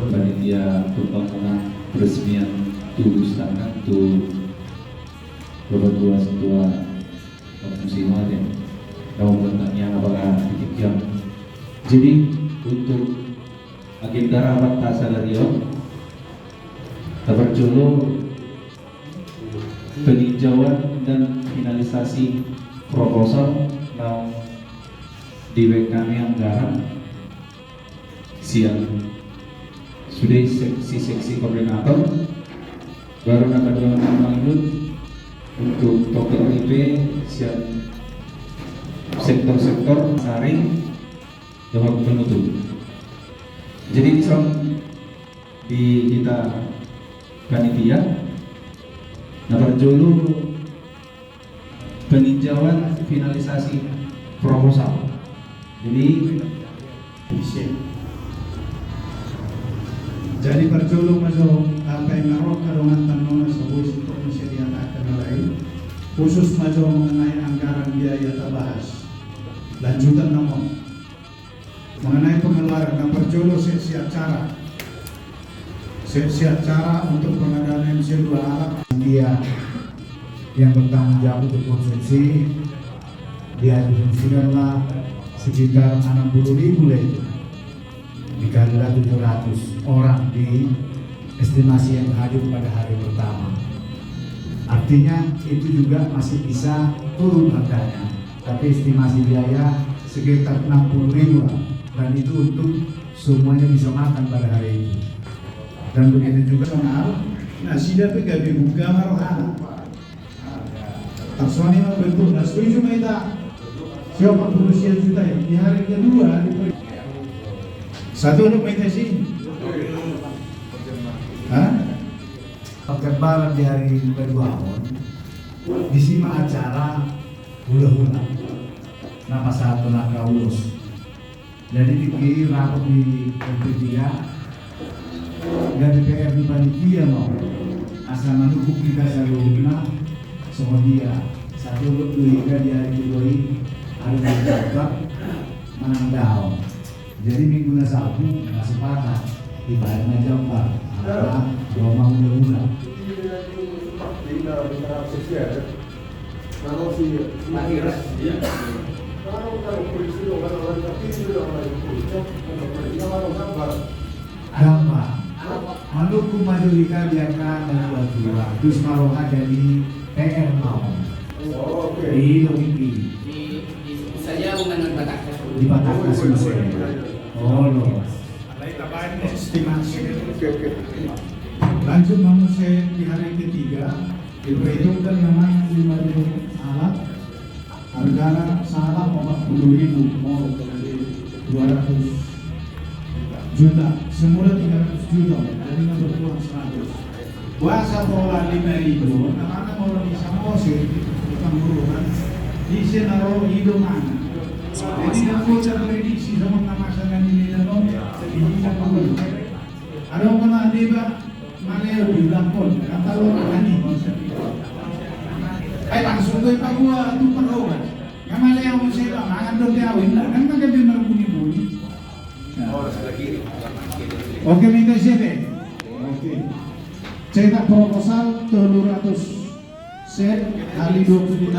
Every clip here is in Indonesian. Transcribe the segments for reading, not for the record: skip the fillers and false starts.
Panitia pembangunan peresmian Tulustangan tu berdua musiman yang mau bentaknya apakah dikikam. Jadi untuk agenda rapat Tasalario Tabarjolo peninjauan dan finalisasi proposal yang di kami anggaran siang sudah seksi koordinator baru akan lanjut untuk topik IP siang sektor-sektor saring dapat penutup. Jadi di kita panitia Nabarjolo peninjauan finalisasi proposal. Jadi perjolo maso apa yang ngarok kadongan tanona sebuah untuk disediakan lain khusus maso mengenai anggaran biaya terbahas lanjutan nomor mengenai pengeluaran dan perjolo siap cara untuk pengadaan MC2 alat dia yang bertanggung jawab untuk konsumsi dia difunksionallah sekitar 60.000 lebih dikalilah 700 orang di estimasi yang hadir pada hari pertama. Artinya itu juga masih bisa turun harganya, tapi estimasi biaya sekitar 60.000 dan itu untuk semuanya bisa makan pada hari ini. Dan begitu juga soal sida PKB buka marohana taksoni bentuk dan setuju kita siapa berusia juta di hari kedua satu untuk meditasi perkembangan di hari kedua disimak acara hula-hula nama satu nak ulus. Jadi di rapat di panitia dan DPR di panitia mau asal mendukung kita seluruhnya semua dia satu untuk di hari kedua ini ada yang dapat menandau. Jadi minggu Sabtu nggak sepakat ibaratnya jambar ada dua mau ulang. Kalau si Mahiras, kalau polisi orang tapi gambar mendukung Madurika biarkan dan dua terus maroha jadi PR mau. Oke. Di logiki saya mengenal Batak di Batak selesai. Oh no. estimasi lanjut manusia di hari ketiga diperhitungkan namanya 5.000 alat harga salah 40.000 mau 200 juta semula 300 juta jadi nggak berkurang 100 puasa pola 5.000 karena mau di samosir bukan buruhan di senaro hidup mana jadi aku terprediksi sama nama sana ini dan ini kan dulu ada yang pernah dia mana di belakon kata lo ani langsung ke Pak gua tu perawat yang mana yang mau saya makan dong dia awin lah kan kan dia berbunyi-bunyi. Oke minta siapa? Oke cetak proposal 300 set kali 25.000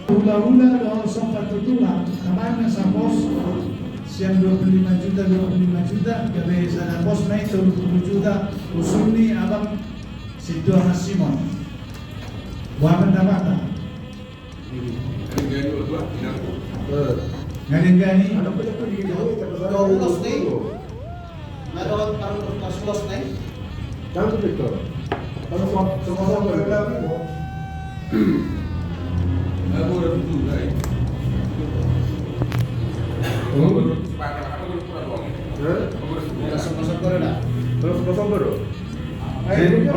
Ula-ula kalau sempat tutulang kemarin sapos siang 25 juta kebiasaan pos naik 30 juta usul nih abang situ sama Simon buat pendapatan gani Kau ulos nih, nggak taruh pas ulos nih. Jangan betul. Kalau semua berlalu, aku udah betul guys. Masuk corona. Terus kosong baru. Ayo itu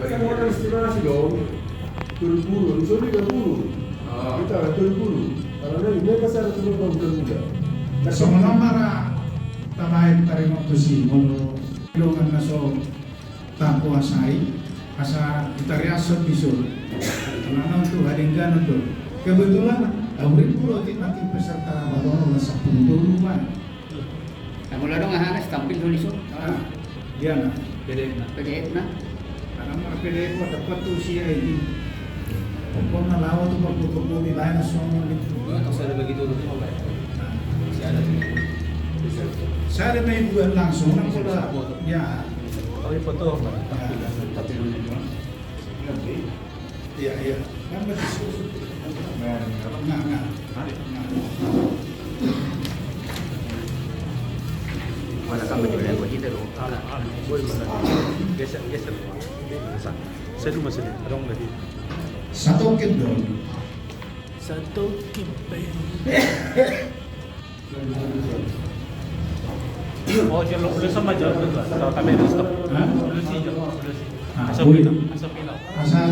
kan mau estimasi dong. 20, misalnya 30. Kita 20. Karena ini pasti ada turun tahun muda. semua mara tamay tarimo to si mono ilongan na so tapuasay asa kita reason bisul karena untuk haringgan untuk kebetulan awin pulau nanti peserta baru nasa punto rumah Mula dong hanas tampil dulu iso. dia na PDF na. karena mga pili ko dapat to siya ini kung nalawa to pagputupo ni lain na sumong dito saya may buwan langsung nang pula ya iya iya kan betul nah Wala kang medyo ko dito. Saya dulu masih ada orang lagi. satu kendor Satu kipai. Oh, jangan lupa sama jauh tu. Tahu kami itu stop. Lusi jauh, lusi. Asal boleh. pinau, asal pinau. asal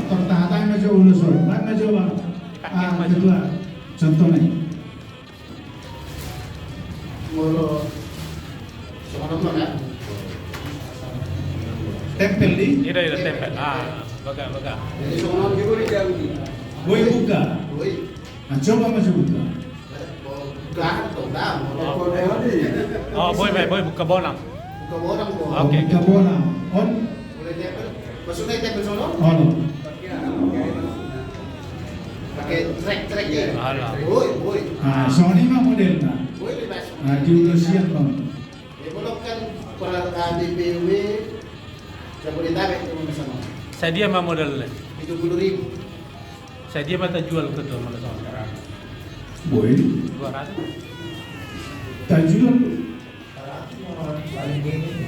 torta maju ulusur maju bang kedua contohnya Mulu. Semoga ya. tempel di Ida tempel. Baga. Jadi semoga juga di jauh di. boy buka Woi. nah coba maju buka Gak tuh, dah. Oh, boy buka bonang. Buka orang kok. Oke. buka bola on Boleh tempel. Maksudnya tempel sono? on Pakai trek ya. Alah. Woi. nah Sony mah modelnya Woi bebas. nah diulusian bang Belum kan per DPW Jabodetabek itu sana. Saya dia mah modal. 70.000. Saya dia mah tak jual ke tu malah sama. boy 200. tajuan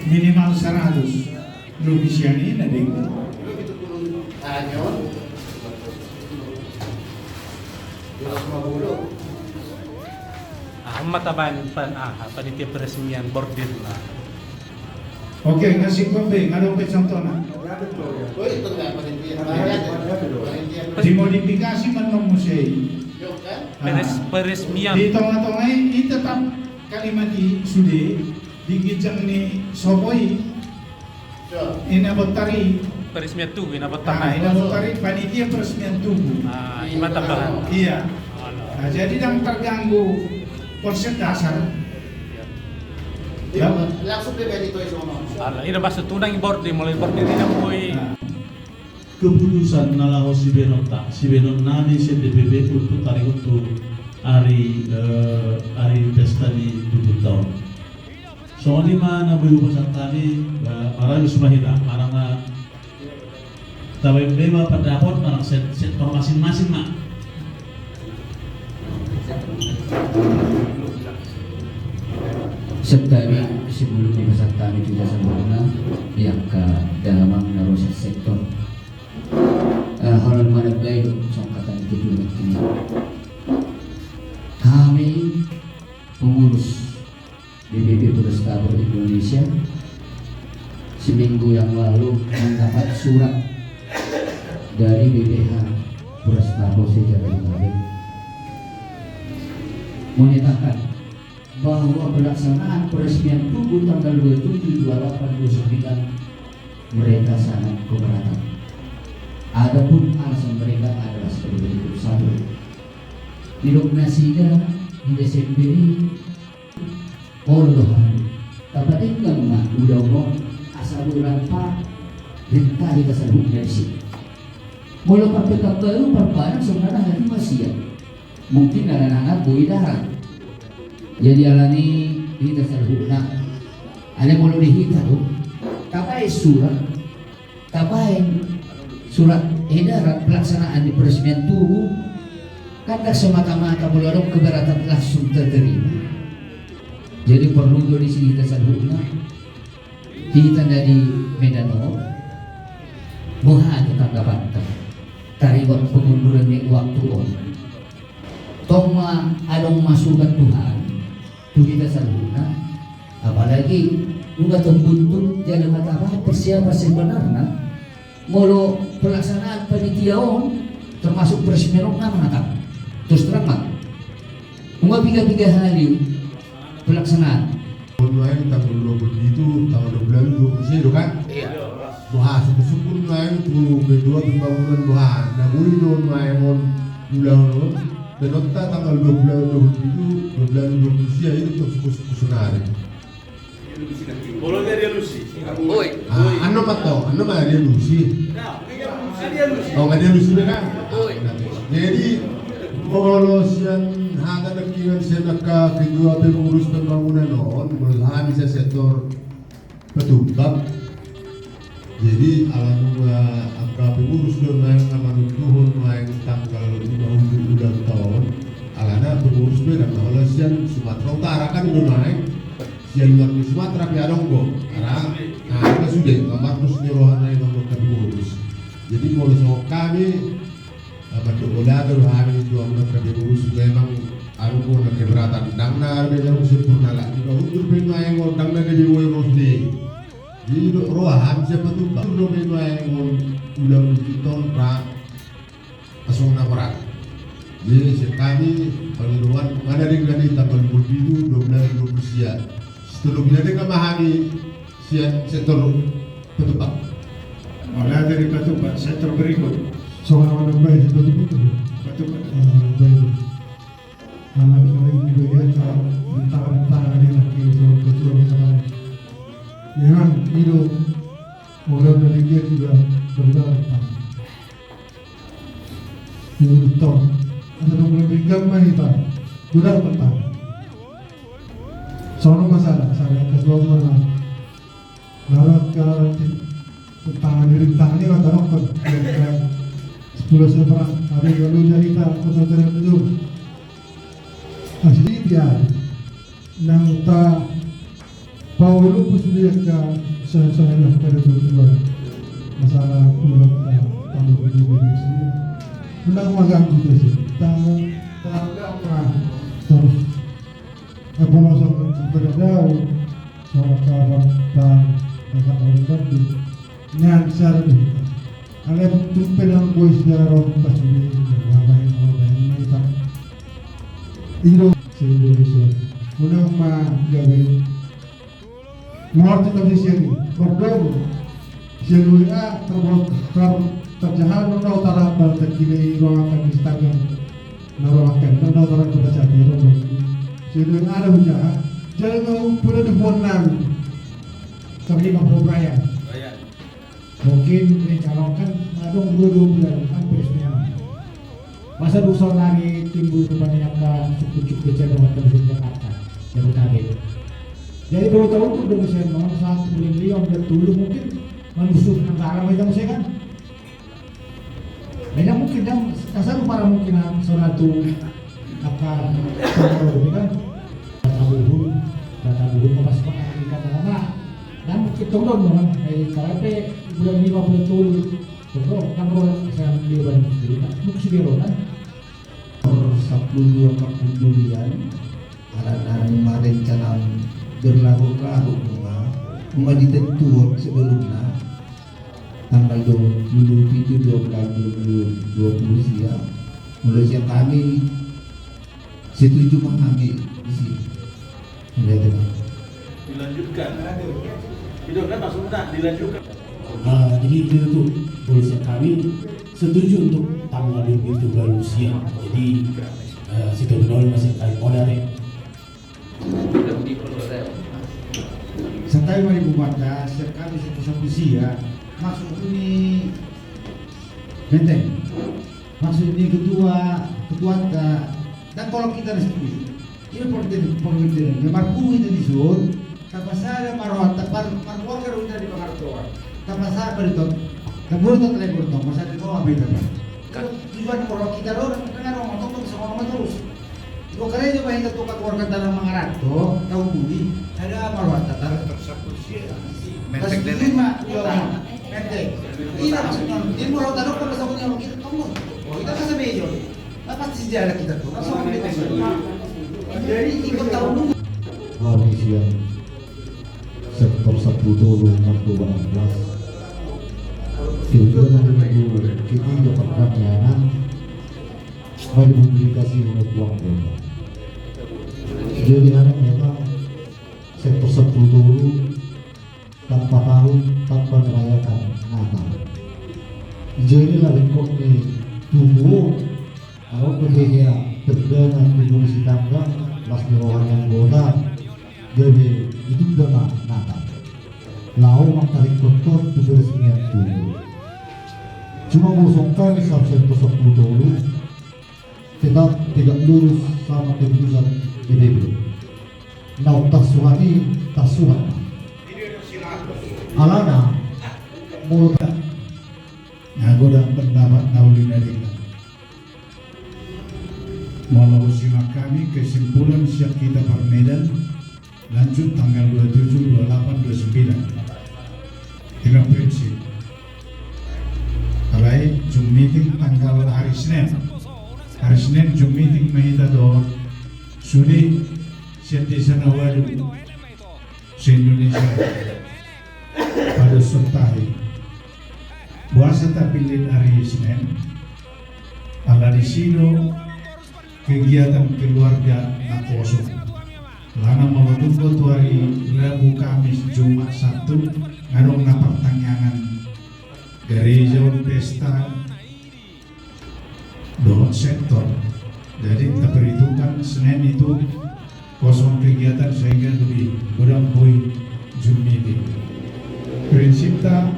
minimal 100 Lubisian ini ada Itu 70 anyon. 250. Mataban panitia peresmian bordir lah. oke ngasih kombe nggak ada contoh nah Woi itu enggak panitia. dimodifikasi menong musei Yo kan? Peresmian. di tengah-tengah ini tetap kalimat di sude digijang ni sopoi Yo. ini abot tari Peresmian tu ini apa nah tanah ini abot tari panitia peresmian tubuh iman tambahan. iya Alah. nah jadi yang terganggu konsep dasar Dia langsung dia itu sono. Alah, ini masuk tunang bordir mulai bordir ini boy. nah, keputusan nalaho si Benon nani si DPP untuk tarik untuk hari pesta di 7 tahun. Soalnya mana beli pasal tadi orang Yusmahida orang tahu bema pendapat orang sektor masing-masing mak. Sekali sebelum peserta itu tidak sempurna yang ke dalam menaruh sektor hal mana baik songkatan itu ini kami pengurus DPP Polrestabes Indonesia seminggu yang lalu mendapat surat dari BPH Polrestabes Jabodetabek menyatakan bahwa pelaksanaan peresmian tubuh tanggal 27, 28, 29 mereka sangat keberatan. Adapun alasan mereka adalah seperti berikut. 1. Didominasinya di Desember ini Olohan dapat enggang mah udah mau asal berapa rentah di dasar hukum dari sini. Mula perpekan baru perbanyak sebenarnya hati masih ya. Mungkin anak-anak bui darat. Jadi alani di dasar hukum ada mulu dihita tuh. Tapai surat edaran pelaksanaan di peresmian tubuh karena semata-mata melarang keberatan langsung terterima. Jadi perlu di sini dasar hukum kita dari Medano mohon tanggapan tariwan pengunduran waktu on toma adong masukan Tuhan tu kita saruna apalagi nggak terbentuk jadi mata apa persiapan sebenarnya mulu pelaksanaan panitiaon termasuk peresmian nama terus terang mak nggak tiga hari pelaksanaan Mulai tanggal 20 itu tanggal 12 itu kan? Iya. bahas suku-suku lain tu kedua pembangunan bahan. Nah, boleh don main on bulan on. Dan nota tanggal 12 itu untuk suku-suku senari. Bolo dia Lucy. Ano pa to? Ano ba dia Lucy? Oh, nggak dia Lucy kan? Jadi kalau siang hanga nakikan siya kedua pengurus pembangunan noon, mulahan sa sektor petumbak. Jadi alam angka pengurus doon nga manutuhon nga tanggal 5 bulan tahun, alana pengurus doon ang wala siya Sumatera Utara kan doon siya luar di Sumatera Piaronggo. Karena kita sudah kamar terus nirohan na yung pengurus. Jadi kalau so kami berdoa kami dua pengurus memang aku pun keberatan. Dang na arbe jauh sempurna lah. Kita untuk pemain dang na jadi Rosdi. Jadi rohan siapa tuh pak? Udah pemain udah ton pra asal namprak. Jadi kami pengumuman mana dengan tanggal 12 siang. Setelah bila dia memahami sektor petumbak. Mulai dari petumbak sektor berikut. Soal mana baik petumbak. Baik. Mana kalau ini bagian tentang ada lagi soal ketua masalah. Memang itu orang dari dia juga berdarah. Itu tahu. Ada orang beragama itu sudah petang. Soal masalah saya ketua mana. Lalu kalau tangan diri tangan ini ada rokok. 10 seberang ada lalu jadi tak kotor itu. Asli dia nang ta Paulo pusulia ka sa ng peretutuan masalah pulau tamu Indonesia menang magang gitu sih tamu apa terus apa masalah berdau soal kawan orang baru nyan sardi ale tumpe nang boys daro pasuli babae orang kita iro sa Indonesia unang magawin Morte tadi siang berdoa siang terjahat nona utara terkini ruang akan distakan naruakan nona utara kebaca dia siang ada hujan jangan pula dibuat tapi mampu beraya mungkin dicalonkan adong 2 bulan hampir sebenarnya masa dusau lagi timbul kebanyakan cukup kecil dengan Jakarta Jabodetabek. Jadi kalau tahu itu udah bisa nomor 1 miliar dan dulu mungkin menusuk negara macam saya kan. Banyak mungkin yang kasar para mungkinan suatu akan ini kan data buhur pas kata dan mungkin tolong dong kayak KRP bulan 50 tolong kan kalau saya beli barang sendiri kan mungkin kan 12 kemudian ada rencana berlarut-larut bunga ditentukan sebelumnya tanggal 27 12 2020 siang mulai siang kami setuju mengambil di sini Dilanjutkan. Itu kan maksudnya dilanjutkan. Jadi itu tuh polisi kami setuju untuk tanggal 27 siang. Jadi situ benar masih kait modal. Santai mari buat sekali satu usia maksud ini benteng maksud ini ketua dan kalau kita setuju ini pengertian marpu itu disuruh tapasara marwat marwat kalau kita di pengertian tapasara beritot keburtot lagi bertot masa di bawah beda kalau tujuan kalau kita orang ngomong sama terus kok kare juga hingga tukar keluarga tanah mengarat tuh tahu budi ada marwat tatar menteng lima menteng ini maksudnya ini mau taruh kalau sama kita kamu kita kan semejo pasti sejarah kita tuh sama jadi ikut tahu dulu hari siang sektor 10 waktu 12 kira-kira kita dapat pelayanan bagi publikasi menurut uang bola. Jadi anak memang sektor 10 dulu tanpa tahu tanpa merayakan Jadi lah kok tubuh kalau berbeda terkena kondisi tangga las rohan yang bola jadi itu udah nata lau makarik kotor tu beresmian tubuh cuma bosongkan sabsen tosok dulu tetap tidak lurus sama keputusan PBB nau tasuhani tasuhan alana mulut Nagoda pendapat nauli dari Walau kami kesimpulan siap kita Medan lanjut tanggal 27, 28, 29 dengan prinsip alai Zoom meeting tanggal hari Senin Zoom meeting mahita do sudi siap di sana waru se-Indonesia pada sotahi puasa tapilin hari Senin ala di sino kegiatan keluarga na kosong lana malatungko tu hari Rabu Kamis Jumat Sabtu ngarong na pertanyaan gereja pesta dohot sektor jadi kita perhitungkan Senin itu kosong kegiatan sehingga lebih kurang boy Zoom meeting prinsipnya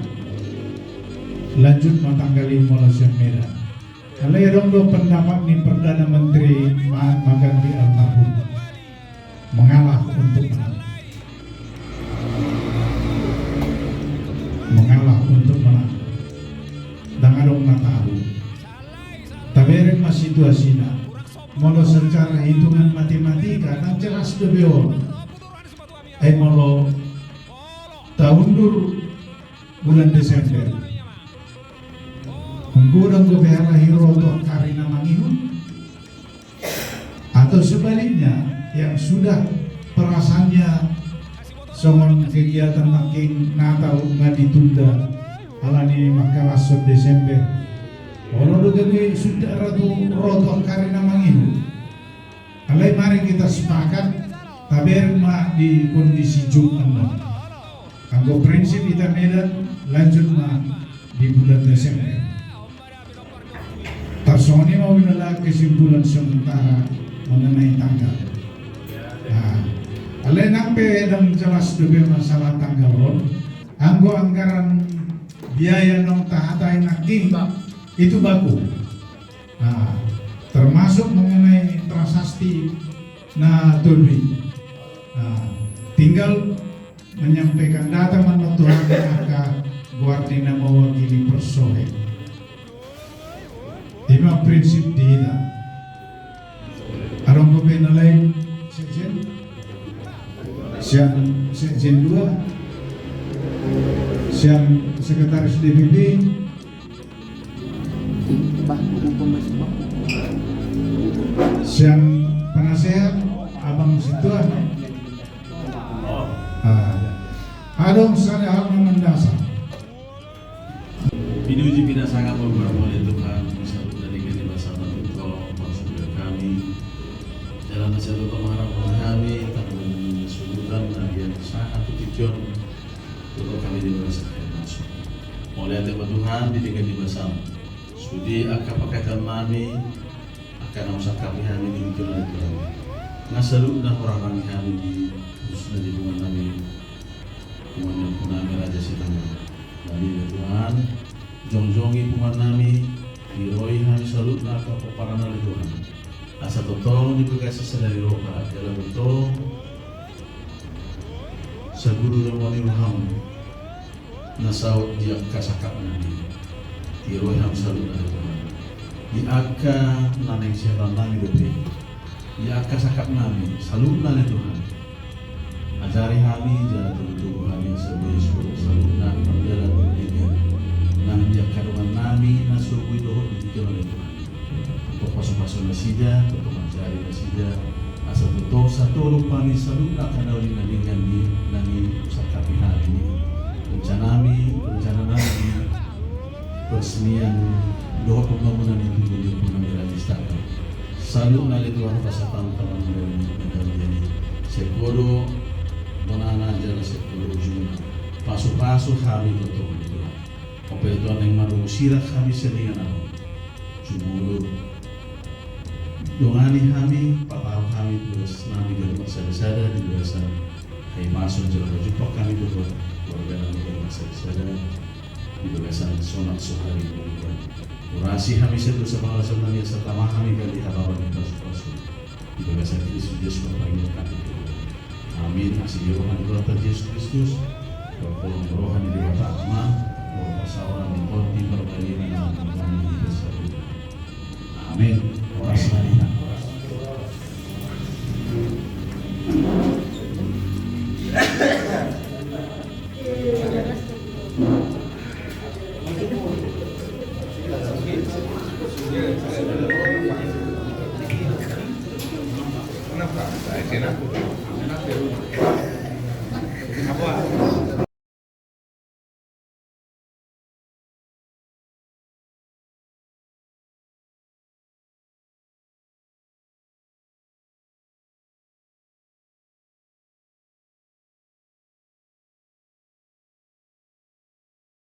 lanjut matanggali Malaysia Merah. Kalau yang do pendapat ni Perdana Menteri Mahatma Gandhi almarhum mengalah untuk menang. Dengan dong tahu. Taberin mas situasinya. Molo secara hitungan matematika kan jelas debeo. Molo tahun bulan Desember. Mengurang gobera hiroto karina mangihun atau sebaliknya yang sudah perasaannya songon kegiatan makin Natal nggak ditunda alani makalasot Desember walau gede sudah roto karina mangihun alai mari kita sepakat taberma di kondisi Jumat kanggo prinsip kita Medan lanjut di bulan Desember. Tarsoni mau menolak kesimpulan sementara mengenai tanggal. Nah, alai nampe dan jelas debe masalah tanggal ron. Anggo anggaran biaya nong tahatai naking itu baku. Nah, termasuk mengenai prasasti na tulwi. Nah, tinggal menyampaikan data menutuhan maka guardina mewakili persohe. Lima prinsip dina. Arong pemain lain sekjen 2 siang sekretaris DPP siang penasehat abang Situan adong sada hal mendasar Pinuji pina sangat membawa oleh Tuhan dalam hasil kemarin kami mensudukan bagian sangat tujuan untuk kami diberasakan masuk oleh Tuhan ditinggal di basam sudi akan pakaikan kami akan masa kami diberikan oleh Tuhan nasalu dan orang kami di khususnya di bunga kami Raja Sitang dari Tuhan jongjongi bunga kami diroi kami salut dan keparan oleh Tuhan asa totong dibegasi sedari roka dalam bentuk seguru remoni ruham nasaut dia kasakap nanti tiroi ham salut dari Tuhan di aka naneng siaran nami dope di aka sakap nami salut dari Tuhan ajari kami jalan tubuh kami sebagai suruh salut nak berjalan berdiri nah dia kandungan nami nasubui dohot ditikir oleh Tuhan paso-paso na sida, untuk mencari na sida asa tuto satu lupa ni salut akan daw dinalinggan ni nani usakapi hati rencana nami peresmian doa pembangunan itu di Punang Istana salut nali Tuhan pasatan taman dari sekodo monana jala sekodo juna pasu-pasu kami tutup Tuhan Opertuan yang maru sirak kami seningan ako. Sumulog. Dongani kami, papao kami tugas namin dari masada-sada di luasan ay mason jalan berjumpa kami berdua keluarga namin dari masada-sada di luasan sonak sohari berdua. Orasi kami sedu sa mga lasanan niya sa tama kami kali habawan ng paso-paso. Di luasan Kristus Diyos magpangin kami berdua. Amin. Asiyohan ko at Diyos Kristus. Wapong rohan ni Dewa Ta'ama. Wapong pasawaran ng konti berbalinan ng Tuhan kita sa Tuhan. Amin. Wassalina. Apa?